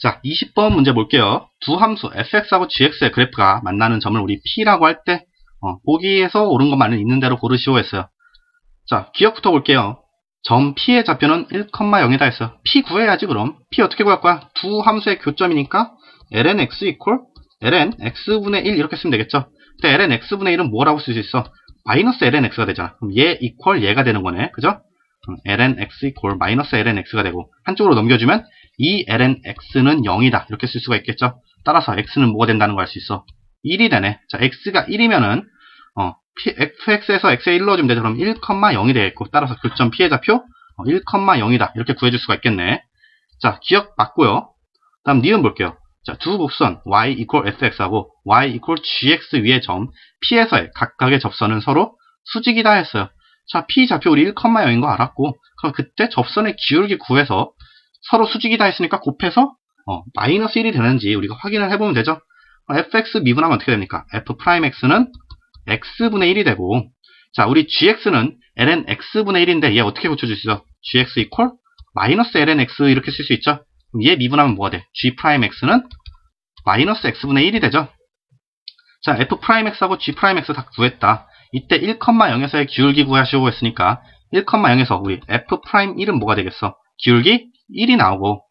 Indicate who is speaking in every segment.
Speaker 1: 자, 20번 문제 볼게요. 두 함수 fx하고 gx의 그래프가 만나는 점을 우리 P라고 할 때 보기에서 옳은 것만은 있는 대로 고르시오 했어요. 자, 기억부터 볼게요. 점 P의 좌표는 1,0이다 했어요. P 구해야지 그럼. P 어떻게 구할 거야? 두 함수의 교점이니까 ln x 이퀄 ln x분의 1 이렇게 쓰면 되겠죠. 근데 ln x분의 1은 뭐라고 쓸 수 있어? 마이너스 ln x가 되잖아. 그럼 얘 이퀄 얘가 되는 거네. 그죠? ln x 이퀄 마이너스 ln x가 되고 한쪽으로 넘겨주면 이 ln x는 0이다. 이렇게 쓸 수가 있겠죠. 따라서 x는 뭐가 된다는 걸 알 수 있어? 1이 되네. 자, x가 1이면은 fx에서 x에 1 넣어주면 되죠. 그럼 1,0이 되겠고 따라서 교점 P의 좌표 1,0이다. 이렇게 구해줄 수가 있겠네. 자, 기억 맞고요. 다음 니은 볼게요. 자, 두 곡선 y 이퀄 fx하고 y 이퀄 gx 위의 점 P에서의 각각의 접선은 서로 수직이다 했어요. 자, P 좌표 우리 1,0인 거 알았고 그럼 그때 접선의 기울기 구해서 서로 수직이다 했으니까 곱해서 마이너스 1이 되는지 우리가 확인을 해보면 되죠. fx 미분하면 어떻게 됩니까? f'x는 x분의 1이 되고 자, 우리 gx는 ln x분의 1인데 얘 어떻게 고쳐줄 수 있어? gx 이퀄 마이너스 ln x 이렇게 쓸 수 있죠. 그럼 얘 미분하면 뭐가 돼? g'x는 마이너스 x분의 1이 되죠. 자, f'x하고 g'x 다 구했다. 이때 1,0에서의 기울기 구하시고 했으니까 1,0에서 우리 f'1은 뭐가 되겠어? 기울기 1이 나오고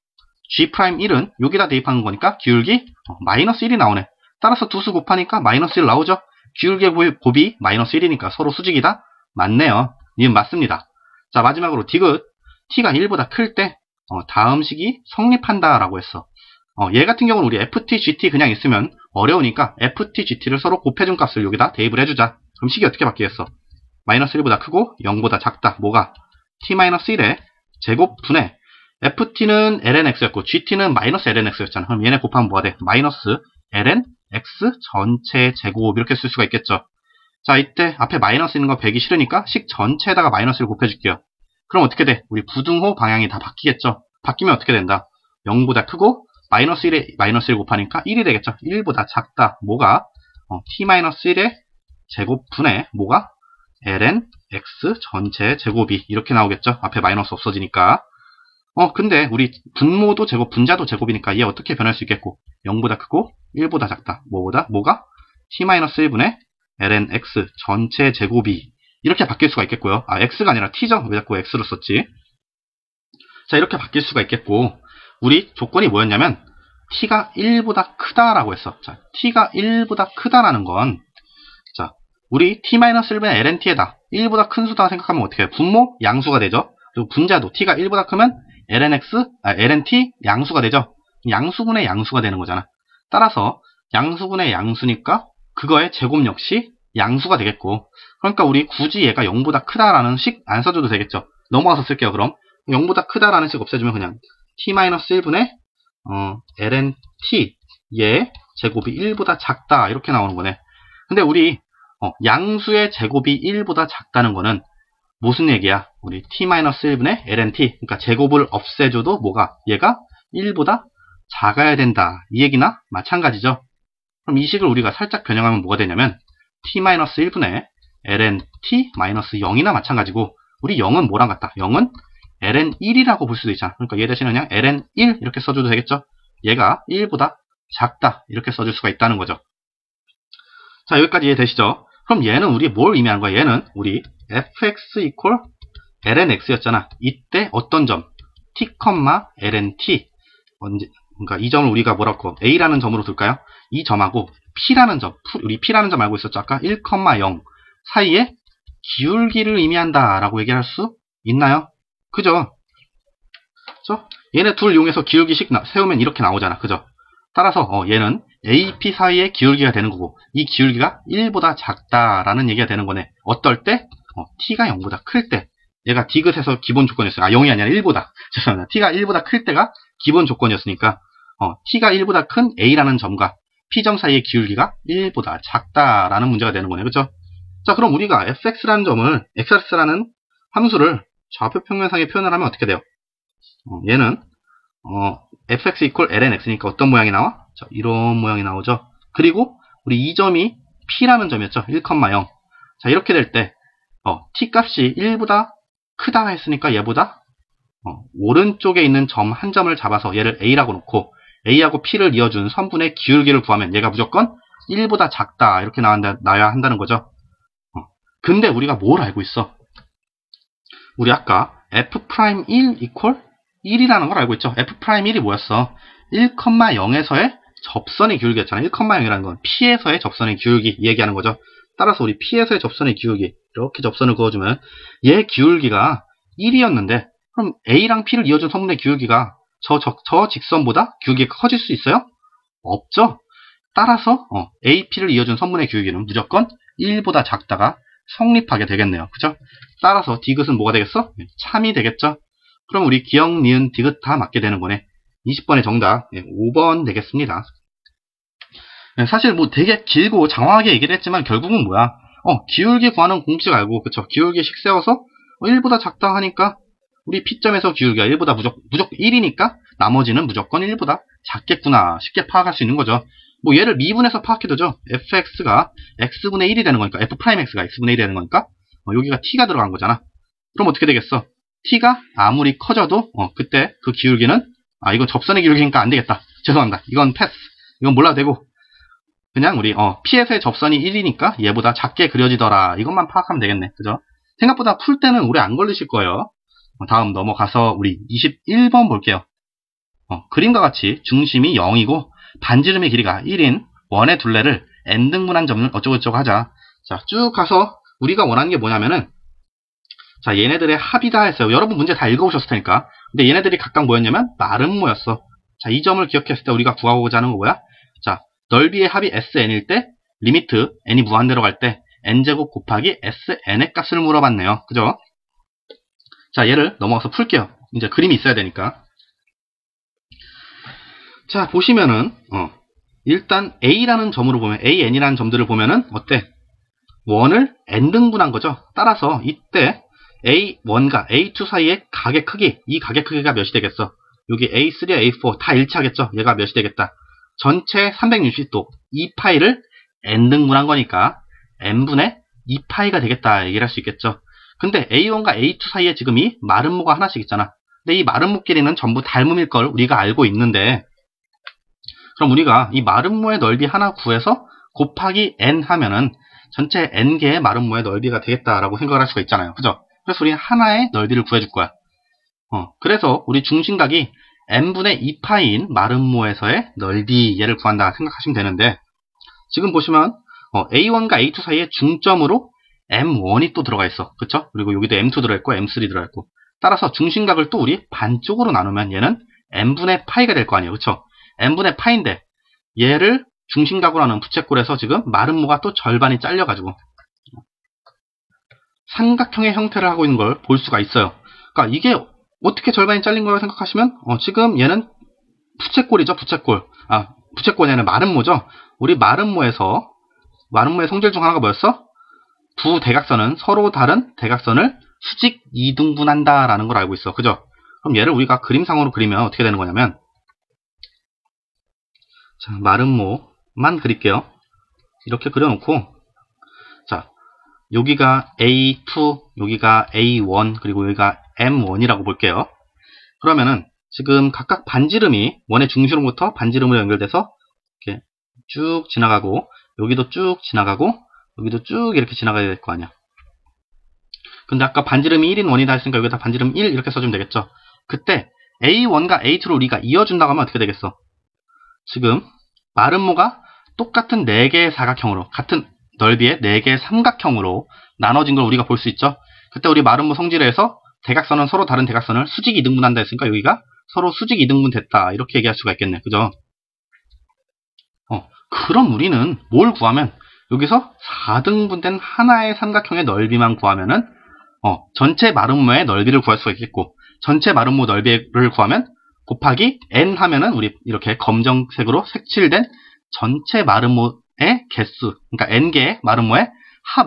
Speaker 1: g'1은 여기다 대입하는 거니까 기울기 마이너스 1이 나오네. 따라서 두 수 곱하니까 마이너스 1 나오죠. 기울기의 곱이 마이너스 1이니까 서로 수직이다. 맞네요. 니은 맞습니다. 자, 마지막으로 디귿 t가 1보다 클 때 다음 식이 성립한다 라고 했어. 얘 같은 경우는 우리 ft, gt 그냥 있으면 어려우니까 ft, gt를 서로 곱해준 값을 여기다 대입을 해주자. 그럼 식이 어떻게 바뀌겠어? 마이너스 1보다 크고 0보다 작다. 뭐가? t-1의 제곱분의 ft는 ln x였고 gt는 마이너스 ln x였잖아. 그럼 얘네 곱하면 뭐가 돼? 마이너스 ln x 전체 제곱 이렇게 쓸 수가 있겠죠. 자, 이때 앞에 마이너스 있는 거 배기 싫으니까 식 전체에다가 마이너스를 곱해줄게요. 그럼 어떻게 돼? 우리 부등호 방향이 다 바뀌겠죠. 바뀌면 어떻게 된다? 0보다 크고 마이너스 1에 마이너스 1 곱하니까 1이 되겠죠. 1보다 작다. 뭐가? t-1의 제곱분의 뭐가? ln x 전체 제곱이 이렇게 나오겠죠. 앞에 마이너스 없어지니까. 근데 우리 분모도 제곱, 분자도 제곱이니까 얘 어떻게 변할 수 있겠고 0보다 크고 1보다 작다. 뭐가? t-1분의 ln x 전체 제곱이 이렇게 바뀔 수가 있겠고요. x가 아니라 t죠. 왜 자꾸 x로 썼지? 자, 이렇게 바뀔 수가 있겠고 우리 조건이 뭐였냐면 t가 1보다 크다라고 했어. 자, t가 1보다 크다라는 건 자, 우리 t-1분의 lnt에다 1보다 큰 수다 생각하면 어떻게 해요? 분모 양수가 되죠. 그리고 분자도 t가 1보다 크면 lnt 양수가 되죠. 양수분의 양수가 되는 거잖아. 따라서 양수분의 양수니까 그거의 제곱 역시 양수가 되겠고 그러니까 우리 굳이 얘가 0보다 크다라는 식 안 써줘도 되겠죠. 넘어가서 쓸게요. 그럼 0보다 크다라는 식 없애주면 그냥 t-1분의 lnt 얘 제곱이 1보다 작다 이렇게 나오는 거네. 근데 우리 양수의 제곱이 1보다 작다는 거는 무슨 얘기야? 우리 t-1분의 lnt 그러니까 제곱을 없애줘도 뭐가? 얘가 1보다 작아야 된다. 이 얘기나 마찬가지죠. 그럼 이 식을 우리가 살짝 변형하면 뭐가 되냐면 t-1분의 lnt-0이나 마찬가지고 우리 0은 뭐랑 같다? 0은 ln1이라고 볼 수도 있잖아. 그러니까 얘 대신에 그냥 ln1 이렇게 써줘도 되겠죠. 얘가 1보다 작다 이렇게 써줄 수가 있다는 거죠. 자, 여기까지 이해되시죠? 그럼 얘는 우리 뭘 의미하는 거야? 얘는 우리 fx 이퀄 ln x였잖아. 이때 어떤 점? t, lnt 그러니까 이 점을 우리가 뭐라고 a라는 점으로 둘까요? 이 점하고 p라는 점, 우리 p라는 점 알고 있었죠? 아까 1,0 사이에 기울기를 의미한다 라고 얘기할 수 있나요? 그죠? 얘네 둘 이용해서 기울기식 세우면 이렇게 나오잖아. 그죠? 따라서 얘는 AP 사이의 기울기가 되는 거고 이 기울기가 1보다 작다라는 얘기가 되는 거네. 어떨 때? t가 0보다 클 때. 얘가 디귿에서 기본 조건이었어요. 0이 아니라 1보다. 죄송합니다. t가 1보다 클 때가 기본 조건이었으니까 t가 1보다 큰 a라는 점과 p점 사이의 기울기가 1보다 작다라는 문제가 되는 거네. 그죠? 자, 그럼 우리가 fx라는 점을 x라는 함수를 좌표 평면상에 표현을 하면 어떻게 돼요? 얘는 fx 이퀄 ln x니까 어떤 모양이 나와? 자, 이런 모양이 나오죠. 그리고 우리 이 점이 p라는 점이었죠. 1,0. 자, 이렇게 될 때 t 값이 1보다 크다 했으니까 얘보다 오른쪽에 있는 점 한 점을 잡아서 얘를 a라고 놓고 A하고 P를 이어준 선분의 기울기를 구하면 얘가 무조건 1보다 작다 이렇게 나야 한다는 거죠. 근데 우리가 뭘 알고 있어? 우리 아까 F'1 equal 1이라는 걸 알고 있죠. F'1이 뭐였어? 1,0에서의 접선의 기울기였잖아. 1,0이라는 건 P에서의 접선의 기울기 얘기하는 거죠. 따라서 우리 P에서의 접선의 기울기 이렇게 접선을 그어주면 얘 기울기가 1이었는데 그럼 A랑 P를 이어준 선분의 기울기가 저 직선보다 기울기가 커질 수 있어요? 없죠. 따라서 AP를 이어준 선분의 기울기는 무조건 1보다 작다가 성립하게 되겠네요. 그죠? 따라서 디귿은 뭐가 되겠어? 참이 되겠죠? 그럼 우리 기역, 니은, 디귿 다 맞게 되는 거네. 20번의 정답 5번 되겠습니다. 사실 뭐 되게 길고 장황하게 얘기를 했지만 결국은 뭐야? 기울기 구하는 공식 알고 그쵸? 기울기식 세워서 1보다 작다 하니까 우리 P점에서 기울기가 1보다 무조건 1이니까 나머지는 무조건 1보다 작겠구나 쉽게 파악할 수 있는 거죠. 뭐 얘를 미분해서 파악해도 되죠. fx가 x분의 1이 되는 거니까 f'x가 x분의 1이 되는 거니까 여기가 t가 들어간 거잖아. 그럼 어떻게 되겠어? t가 아무리 커져도 그때 그 기울기는 이건 접선의 기울기니까 안 되겠다. 죄송합니다. 이건 패스. 이건 몰라도 되고 그냥 우리 P에서의 접선이 1이니까 얘보다 작게 그려지더라. 이것만 파악하면 되겠네. 그죠? 생각보다 풀 때는 오래 안 걸리실 거예요. 다음 넘어가서 우리 21번 볼게요. 그림과 같이 중심이 0이고 반지름의 길이가 1인 원의 둘레를 n등분한 점을 어쩌고저쩌고 하자. 자, 쭉 가서 우리가 원하는 게 뭐냐면은 자, 얘네들의 합이다 했어요. 여러분 문제 다 읽어보셨을 테니까. 근데 얘네들이 각각 뭐였냐면 마름모였어. 자, 이 점을 기억했을 때 우리가 구하고자 하는 거 뭐야? 자, 넓이의 합이 sn일 때 리미트 n이 무한대로 갈 때 n제곱 곱하기 sn의 값을 물어봤네요. 그죠? 자, 얘를 넘어가서 풀게요. 이제 그림이 있어야 되니까. 자, 보시면은 일단 A라는 점으로 보면 AN이라는 점들을 보면은 어때? 원을 n등분한 거죠. 따라서 이때 A1과 A2 사이의 각의 크기, 이 각의 크기가 몇이 되겠어? 여기 A3, A4 다 일치하겠죠? 얘가 몇이 되겠다? 전체 360도 2파이를 n등분한 거니까 n분의 2파이가 되겠다 얘기를 할 수 있겠죠. 근데 A1과 A2 사이에 지금 이 마름모가 하나씩 있잖아. 근데 이 마름모끼리는 전부 닮음일 걸 우리가 알고 있는데 그럼 우리가 이 마름모의 넓이 하나 구해서 곱하기 n 하면은 전체 n개의 마름모의 넓이가 되겠다라고 생각을 할 수가 있잖아요. 그죠? 그래서 우리는 하나의 넓이를 구해줄 거야. 그래서 우리 중심각이 n분의 2파이인 마름모에서의 넓이 얘를 구한다 생각하시면 되는데 지금 보시면 A1과 A2 사이에 중점으로 M1이 또 들어가 있어. 그쵸? 그리고 여기도 M2 들어있고 M3 들어있고 따라서 중심각을 또 우리 반쪽으로 나누면 얘는 n분의 파이가 될 거 아니에요. 그쵸? n분의 파인데 얘를 중심각으로 하는 부채꼴에서 지금 마름모가 또 절반이 잘려가지고 삼각형의 형태를 하고 있는 걸 볼 수가 있어요. 그러니까 이게 어떻게 절반이 잘린 거라고 생각하시면 지금 얘는 부채꼴이죠. 부채꼴. 부채꼴이 아니라 마름모죠. 우리 마름모의 성질 중 하나가 뭐였어? 두 대각선은 서로 다른 대각선을 수직 이등분한다 라는 걸 알고 있어. 그죠? 그럼 얘를 우리가 그림상으로 그리면 어떻게 되는 거냐면 자, 마름모만 그릴게요. 이렇게 그려놓고 자, 여기가 A2, 여기가 A1, 그리고 여기가 M1이라고 볼게요. 그러면은 지금 각각 반지름이 원의 중심으로부터 반지름으로 연결돼서 이렇게 쭉 지나가고 여기도 쭉 지나가고 여기도 쭉 이렇게 지나가야 될 거 아니야. 근데 아까 반지름이 1인 원이다 했으니까 여기다 반지름 1 이렇게 써주면 되겠죠. 그때 A1과 A2를 우리가 이어준다고 하면 어떻게 되겠어? 지금 마름모가 똑같은 4개의 사각형으로 같은 넓이의 4개의 삼각형으로 나눠진 걸 우리가 볼 수 있죠. 그때 우리 마름모 성질에서 대각선은 서로 다른 대각선을 수직 이등분한다 했으니까 여기가 서로 수직 이등분 됐다 이렇게 얘기할 수가 있겠네. 그죠? 그럼 우리는 뭘 구하면 여기서 4등분된 하나의 삼각형의 넓이만 구하면은 전체 마름모의 넓이를 구할 수가 있겠고 전체 마름모 넓이를 구하면 곱하기 n 하면은 우리 이렇게 검정색으로 색칠된 전체 마름모의 개수, 그러니까 n개의 마름모의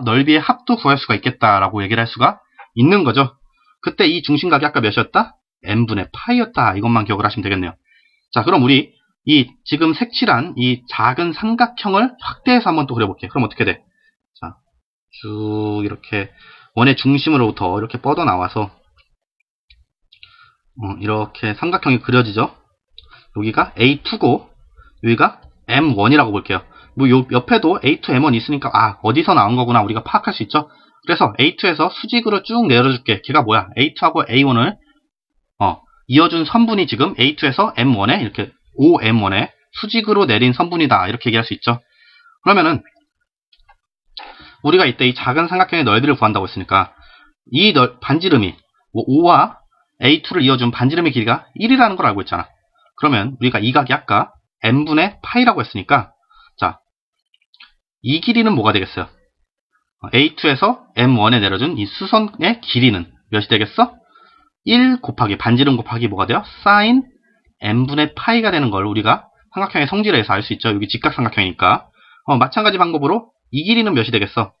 Speaker 1: 넓이의 합도 구할 수가 있겠다라고 얘기를 할 수가 있는 거죠. 그때 이 중심각이 아까 몇이었다? n분의 파이였다. 이것만 기억을 하시면 되겠네요. 자, 그럼 우리 이 지금 색칠한 이 작은 삼각형을 확대해서 한번 또 그려볼게요. 그럼 어떻게 돼? 자, 쭉 이렇게 원의 중심으로부터 이렇게 뻗어 나와서 이렇게 삼각형이 그려지죠. 여기가 A2고 여기가 M1이라고 볼게요. 뭐 요 옆에도 A2, M1 있으니까 아 어디서 나온 거구나 우리가 파악할 수 있죠. 그래서 A2에서 수직으로 쭉 내려줄게. 걔가 뭐야? A2하고 A1을 이어준 선분이 지금 A2에서 M1에 이렇게 OM1에 수직으로 내린 선분이다. 이렇게 얘기할 수 있죠. 그러면은 우리가 이때 이 작은 삼각형의 넓이를 구한다고 했으니까 이 반지름이 O와 A2를 이어준 반지름의 길이가 1이라는 걸 알고 있잖아. 그러면 우리가 이 각이 아까 n분의 파이라고 했으니까 자, 이 길이는 뭐가 되겠어요? A2에서 M1에 내려준 이 수선의 길이는 몇이 되겠어? 1 곱하기 반지름 곱하기 뭐가 돼요? 사인 n분의 파이가 되는 걸 우리가 삼각형의 성질에서 알 수 있죠. 여기 직각삼각형이니까. 마찬가지 방법으로 이 길이는 몇이 되겠어?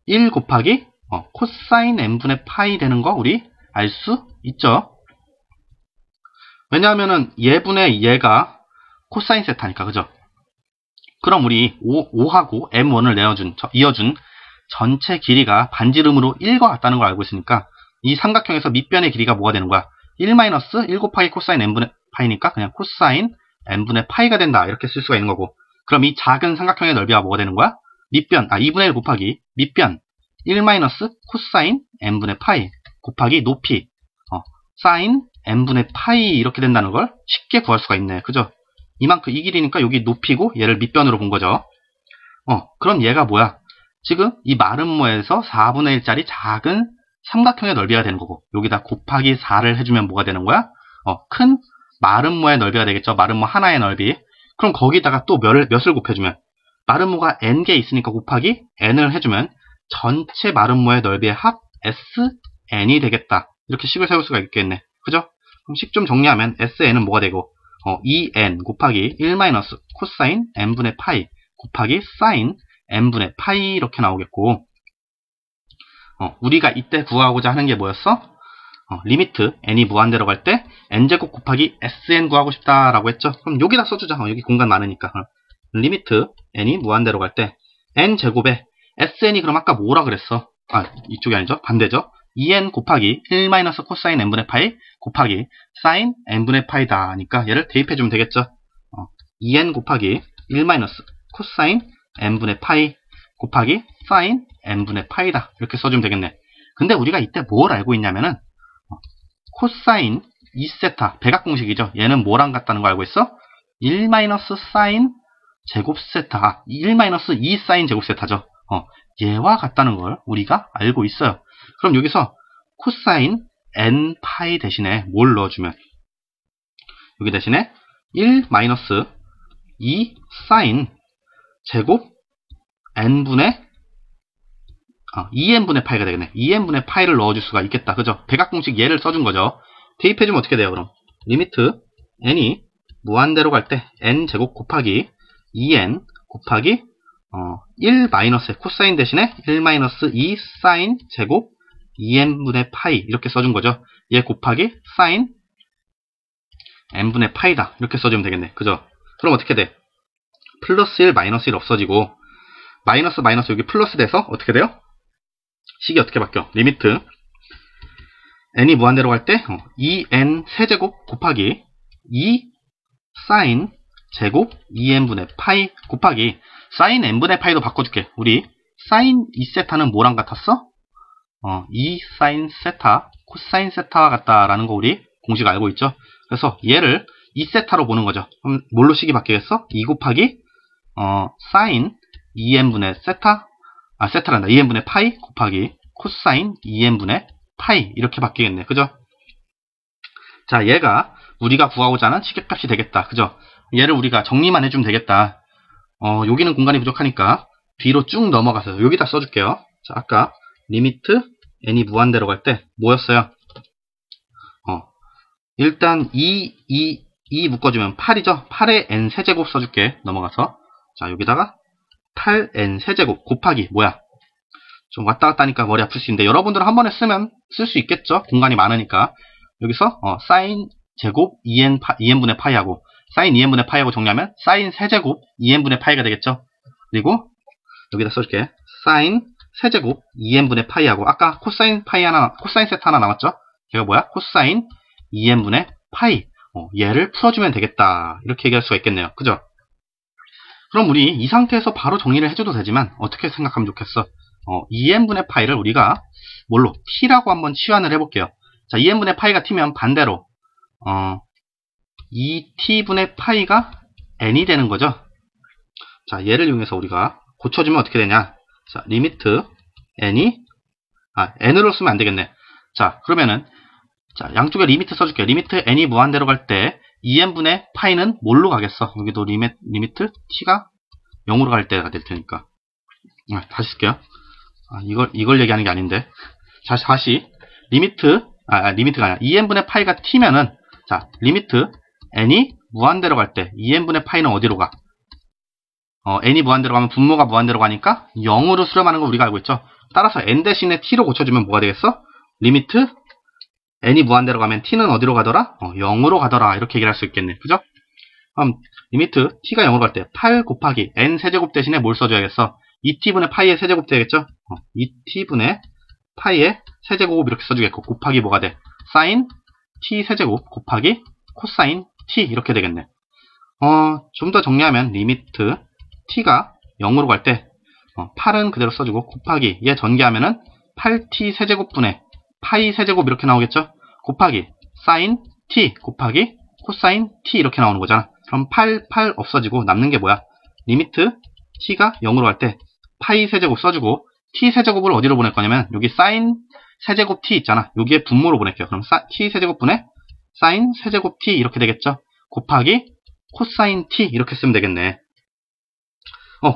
Speaker 1: 1 곱하기 코사인 n분의 파이 되는 거 우리 알 수 있죠. 왜냐하면은 얘분의 얘가 코사인 세타니까 그죠? 그럼 우리 5하고 M1을 이어준 전체 길이가 반지름으로 1과 같다는 걸 알고 있으니까 이 삼각형에서 밑변의 길이가 뭐가 되는 거야? 1 곱하기 코사인 n분의 파이니까 그냥 코사인 n분의 파이가 된다. 이렇게 쓸 수가 있는 거고. 그럼 이 작은 삼각형의 넓이가 뭐가 되는 거야? 2분의 1 곱하기 밑변 1 코사인 n분의 파이 곱하기 높이 사인 n분의 파이 이렇게 된다는 걸 쉽게 구할 수가 있네. 그죠? 이만큼 이 길이니까 여기 높이고 얘를 밑변으로 본 거죠. 그럼 얘가 뭐야? 지금 이 마름모에서 4분의 1짜리 작은 삼각형의 넓이가 되는 거고 여기다 곱하기 4를 해주면 뭐가 되는 거야? 큰 마름모의 넓이가 되겠죠. 마름모 하나의 넓이. 그럼 거기다가 또 몇을 곱해주면 마름모가 n개 있으니까 곱하기 n을 해주면 전체 마름모의 넓이의 합 SN이 되겠다. 이렇게 식을 세울 수가 있겠네. 그죠? 그럼 식 좀 정리하면 SN은 뭐가 되고 2n 곱하기 1 코사인 n분의 파이 곱하기 사인 n분의 파이 이렇게 나오겠고 우리가 이때 구하고자 하는 게 뭐였어? 리미트 n이 무한대로 갈 때 n제곱 곱하기 sn 구하고 싶다라고 했죠. 그럼 여기다 써주자. 여기 공간 많으니까. 리미트 n이 무한대로 갈 때 n제곱에 sn이 그럼 아까 뭐라 그랬어? 이쪽이 아니죠. 반대죠. 2n 곱하기 1 코사인 n분의 파이 곱하기 사인 n분의 파이다 하니까 얘를 대입해주면 되겠죠. 2n 곱하기 1 코사인 n분의 파이 곱하기 사인 n분의 파이다 이렇게 써주면 되겠네. 근데 우리가 이때 뭘 알고 있냐면은 코사인 2세타 백악공식이죠. 얘는 뭐랑 같다는 거 알고 있어? 1 사인 제곱 세타 1 2 사인 제곱 세타죠. 얘와 같다는 걸 우리가 알고 있어요. 그럼 여기서 코사인 n 파이 대신에 뭘 넣어주면 여기 대신에 1 2 사인 제곱 n분의 2n분의 파이가 되겠네. 2n분의 파이를 넣어줄 수가 있겠다. 그죠? 백악공식 얘를 써준 거죠. 대입해주면 어떻게 돼요, 그럼? 리미트 n이 무한대로 갈 때 n제곱 곱하기 2n 곱하기 1 마이너스 코사인 대신에 1 2 사인 제곱 2n분의 파이 이렇게 써준 거죠. 얘 곱하기 사인 n분의 파이다. 이렇게 써주면 되겠네. 그죠? 그럼 어떻게 돼? 플러스 1, 마이너스 1 없어지고 마이너스 여기 플러스 돼서 어떻게 돼요? 식이 어떻게 바뀌어? 리미트 n이 무한대로 갈 때 2n 세제곱 곱하기 2 사인 제곱 2n분의 파이 곱하기 사인 n분의 파이도 바꿔줄게. 우리 사인 2세타는 뭐랑 같았어? 2 사인 세타 코사인 세타와 같다라는 거 우리 공식 알고 있죠? 그래서 얘를 2세타로 보는 거죠. 그럼 뭘로 식이 바뀌겠어? 2 곱하기 사인 2n분의 세타 세타란다. 2n분의 파이 곱하기 코사인 2n분의 파이 이렇게 바뀌겠네. 그죠? 자, 얘가 우리가 구하고자 하는 시계값이 되겠다. 그죠? 얘를 우리가 정리만 해주면 되겠다. 여기는 공간이 부족하니까 뒤로 쭉 넘어가서 여기다 써줄게요. 자, 아까 리미트 n이 무한대로 갈 때 뭐였어요? 일단 2 묶어주면 8이죠? 8에 n 세제곱 써줄게. 넘어가서 자, 여기다가 8n 세제곱 곱하기 뭐야? 좀 왔다 갔다 하니까 머리 아플 수 있는데 여러분들은 한 번에 쓰면 쓸 수 있겠죠? 공간이 많으니까. 여기서 사인 제곱 2n분의 파이하고 사인 2n분의 파이하고 정리하면 사인 세제곱 2n분의 파이가 되겠죠? 그리고 여기다 써줄게. 사인 세제곱 2n분의 파이하고 아까 코사인 세타 하나 남았죠? 걔가 뭐야? 코사인 2n분의 파이. 얘를 풀어주면 되겠다. 이렇게 얘기할 수가 있겠네요. 그죠? 그럼 우리 이 상태에서 바로 정리를 해줘도 되지만 어떻게 생각하면 좋겠어? 2n분의 파이를 우리가 뭘로? t라고 한번 치환을 해볼게요. 자, 2n분의 파이가 t면 반대로 2t분의 파이가 n이 되는 거죠. 자, 얘를 이용해서 우리가 고쳐주면 어떻게 되냐? 자, 리미트 n이 n으로 쓰면 안 되겠네. 자, 그러면은 자, 양쪽에 리미트 써줄게요. 리미트 n이 무한대로 갈 때 2n분의 파이는 뭘로 가겠어? 여기도 리미트 t가 0으로 갈 때가 될 테니까. 다시 쓸게요. 이걸 얘기하는 게 아닌데. 자, 다시 리미트가 아니라 2n분의 파이가 t면은 자, 리미트 n이 무한대로 갈 때 2n분의 파이는 어디로 가? n이 무한대로 가면 분모가 무한대로 가니까 0으로 수렴하는 걸 우리가 알고 있죠. 따라서 n 대신에 t로 고쳐주면 뭐가 되겠어? 리미트 n이 무한대로 가면 t는 어디로 가더라? 0으로 가더라. 이렇게 얘기를 할 수 있겠네. 그죠? 그럼 리미트 t가 0으로 갈 때 8 곱하기 n 세제곱 대신에 뭘 써줘야겠어? 2t분의 파이의 세제곱 되겠죠? 2t분의 파이의 세제곱 이렇게 써주겠고 곱하기 뭐가 돼? 사인 t 세제곱 곱하기 코사인 t 이렇게 되겠네. 좀 더 정리하면 리미트 t가 0으로 갈 때 8은 그대로 써주고 곱하기 얘 전개하면은 8t 세제곱분의 파이 세제곱 이렇게 나오겠죠? 곱하기 사인 t 곱하기 코사인 t 이렇게 나오는 거잖아. 그럼 8 없어지고 남는 게 뭐야? 리미트 t가 0으로 갈 때 파이 세제곱 써주고 t 세제곱을 어디로 보낼 거냐면 여기 사인 세제곱 t 있잖아. 여기에 분모로 보낼게요. 그럼 t 세제곱분의 사인 세제곱 t 이렇게 되겠죠? 곱하기 코사인 t 이렇게 쓰면 되겠네.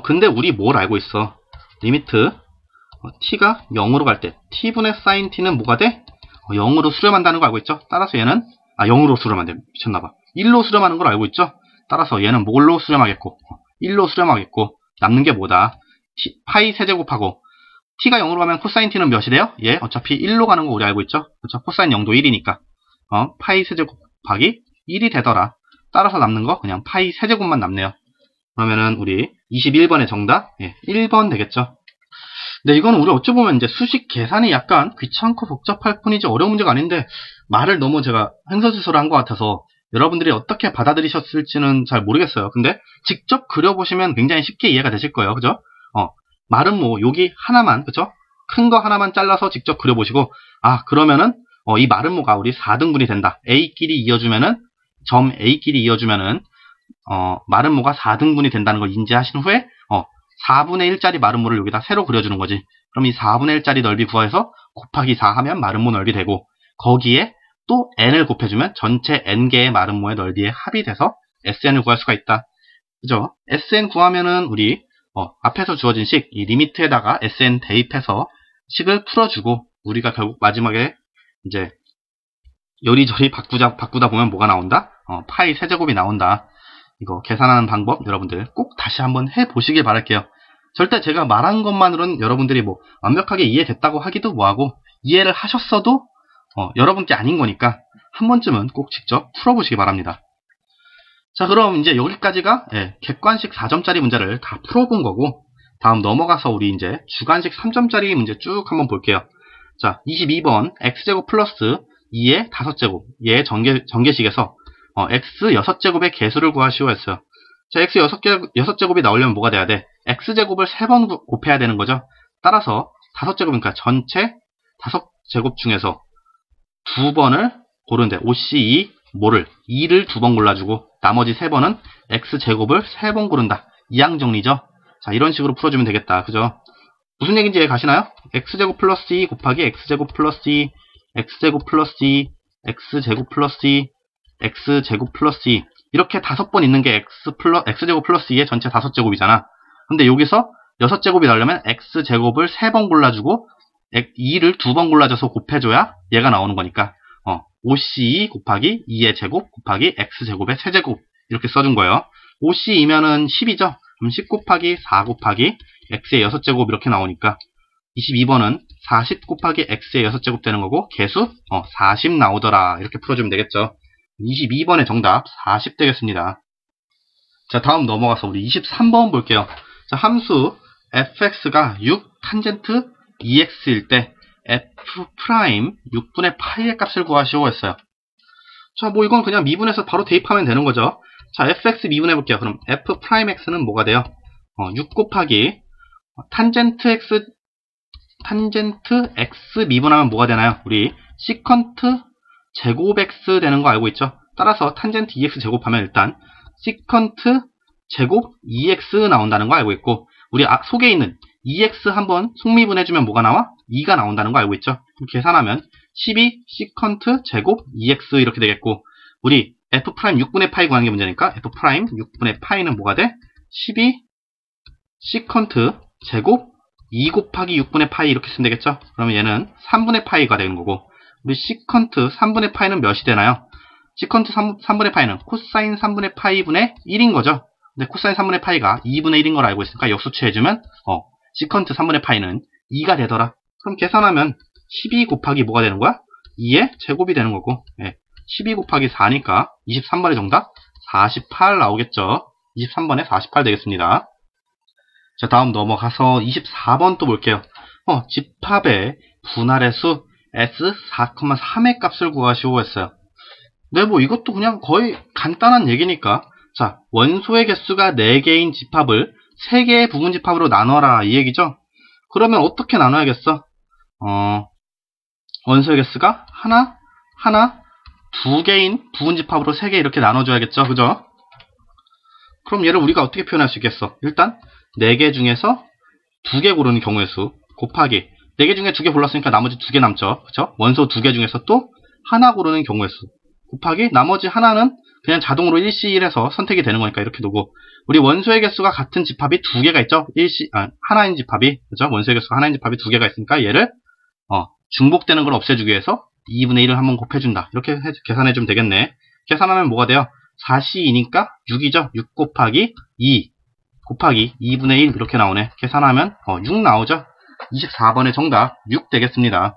Speaker 1: 근데 우리 뭘 알고 있어? 리미트 t가 0으로 갈 때 t분의 사인 t는 뭐가 돼? 0으로 수렴한다는 거 알고 있죠? 따라서 얘는 0으로 수렴한대. 미쳤나봐. 1로 수렴하는 걸 알고 있죠? 따라서 얘는 뭘로 수렴하겠고 1로 수렴하겠고 남는 게 뭐다? 파이 세제곱하고 t가 0으로 가면 코사인 t는 몇이 돼요? 얘 어차피 1로 가는 거 우리 알고 있죠? 그렇죠? 코사인 0도 1이니까 파이 세제곱 곱하기 1이 되더라. 따라서 남는 거 그냥 파이 세제곱만 남네요. 그러면은 우리 21번의 정답 1번 되겠죠? 근데 이거는 우리 어찌 보면 이제 수식 계산이 약간 귀찮고 복잡할 뿐이지 어려운 문제가 아닌데 말을 너무 제가 횡설수설을 한 것 같아서 여러분들이 어떻게 받아들이셨을지는 잘 모르겠어요. 근데 직접 그려보시면 굉장히 쉽게 이해가 되실 거예요. 그죠? 말은 뭐 여기 하나만 그죠? 큰 거 하나만 잘라서 직접 그려보시고 그러면은 이 마름모가 우리 4등분이 된다. A끼리 이어주면은 점 A끼리 이어주면은 마름모가 4등분이 된다는 걸 인지하신 후에 4분의 1짜리 마름모를 여기다 새로 그려주는 거지. 그럼 이 4분의 1짜리 넓이 구해서 곱하기 4 하면 마름모 넓이 되고 거기에 또 n을 곱해주면 전체 n개의 마름모의 넓이의 합이 돼서 SN을 구할 수가 있다. 그죠? SN 구하면은 우리 앞에서 주어진 식, 이 리미트에다가 SN 대입해서 식을 풀어주고 우리가 결국 마지막에 이제 요리조리 바꾸다 보면 뭐가 나온다? 파이 세제곱이 나온다. 이거 계산하는 방법 여러분들 꼭 다시 한번 해보시길 바랄게요. 절대 제가 말한 것만으로는 여러분들이 뭐 완벽하게 이해됐다고 하기도 뭐하고 이해를 하셨어도 여러분께 아닌 거니까 한 번쯤은 꼭 직접 풀어보시기 바랍니다. 자, 그럼 이제 여기까지가 객관식 4점짜리 문제를 다 풀어본 거고 다음 넘어가서 우리 이제 주관식 3점짜리 문제 쭉 한번 볼게요. 자, 22번 x제곱 플러스 2의 5제곱 얘의 전개식에서 x 6제곱의 개수를 구하시오 했어요. 자, x 6제곱이 나오려면 뭐가 돼야 돼? x제곱을 3번 곱해야 되는 거죠. 따라서 5제곱이니까 전체 5제곱 중에서 2번을 고르는데 OC2 뭐를? 2를 2번 골라주고 나머지 3번은 x제곱을 3번 고른다. 이항정리죠. 자, 이런 식으로 풀어주면 되겠다. 그죠? 무슨 얘기인지 이해 가시나요? x제곱 플러스 2 곱하기 x제곱 플러스 2 x제곱 플러스 2 x제곱 플러스 2 x제곱 플러스 2 이렇게 5번 있는 게 x제곱 플러스 2의 전체 5제곱이잖아. 근데 여기서 6제곱이 나오려면 x제곱을 3번 골라주고 2를 2번 골라줘서 곱해줘야 얘가 나오는 거니까 OC2 곱하기 2의 제곱 곱하기 x제곱의 세제곱 이렇게 써준 거예요. OC2면은 10이죠. 그럼 10 곱하기 4 곱하기 x의 6제곱 이렇게 나오니까 22번은 40 곱하기 x의 6제곱 되는 거고 개수 40 나오더라. 이렇게 풀어주면 되겠죠. 22번의 정답 40 되겠습니다. 자, 다음 넘어가서 우리 23번 볼게요. 자, 함수 fx가 6 탄젠트 2x일 때 f 프라임 6분의 파이의 값을 구하시오 했어요. 자, 뭐 이건 그냥 미분해서 바로 대입하면 되는 거죠. 자, fx 미분해 볼게요. 그럼 f'x는 뭐가 돼요? 6 곱하기 탄젠트 x 미분하면 뭐가 되나요? 우리 시컨트 제곱 x 되는 거 알고 있죠? 따라서 탄젠트 2x 제곱하면 일단 시컨트 제곱 2x 나온다는 거 알고 있고, 우리 속에 있는 2x 한번 속미분해주면 뭐가 나와? 2가 나온다는 거 알고 있죠? 그럼 계산하면 12 시컨트 제곱 2x 이렇게 되겠고, 우리 f' 6분의 파이 구하는 게 문제니까 f' 6분의 파이는 뭐가 돼? 12 시컨트 제곱 2 곱하기 6분의 파이 이렇게 쓰면 되겠죠? 그러면 얘는 3분의 파이가 되는 거고, 우리 시컨트 3분의 파이는 몇이 되나요? 시컨트 3분의 파이는 코사인 3분의 파이분의 1인 거죠? 근데 코사인 3분의 파이가 2분의 1인 걸 알고 있으니까 역수치해주면 시컨트 3분의 파이는 2가 되더라. 그럼 계산하면 12 곱하기 뭐가 되는 거야? 2의 제곱이 되는 거고, 12 곱하기 4니까 23번의 정답 48 나오겠죠? 23번에 48 되겠습니다. 자, 다음 넘어가서 24번 또 볼게요. 집합의 분할의 수 S 4,3의 값을 구하시오 했어요. 네, 뭐 이것도 그냥 거의 간단한 얘기니까, 자, 원소의 개수가 4개인 집합을 3개의 부분 집합으로 나눠라 이 얘기죠. 그러면 어떻게 나눠야겠어? 원소의 개수가 하나, 2개인 부분 집합으로 3개 이렇게 나눠줘야겠죠. 그죠? 그럼 얘를 우리가 어떻게 표현할 수 있겠어? 일단 4개 중에서 2개 고르는 경우의 수 곱하기 4개 중에 2개 골랐으니까 나머지 2개 남죠. 그쵸? 원소 2개 중에서 또 하나 고르는 경우의 수 곱하기 나머지 하나는 그냥 자동으로 1C1에서 선택이 되는 거니까 이렇게 두고, 우리 원소의 개수가 같은 집합이 2개가 있죠. 하나인 집합이, 그죠? 원소의 개수가 하나인 집합이 2개가 있으니까 얘를 중복되는 걸 없애주기 위해서 2분의 1을 한번 곱해준다. 이렇게 계산해주면 되겠네. 계산하면 뭐가 돼요? 4C2니까 6이죠. 6 곱하기 2 곱하기 2분의 1 이렇게 나오네. 계산하면 6 나오죠. 24번의 정답 6 되겠습니다.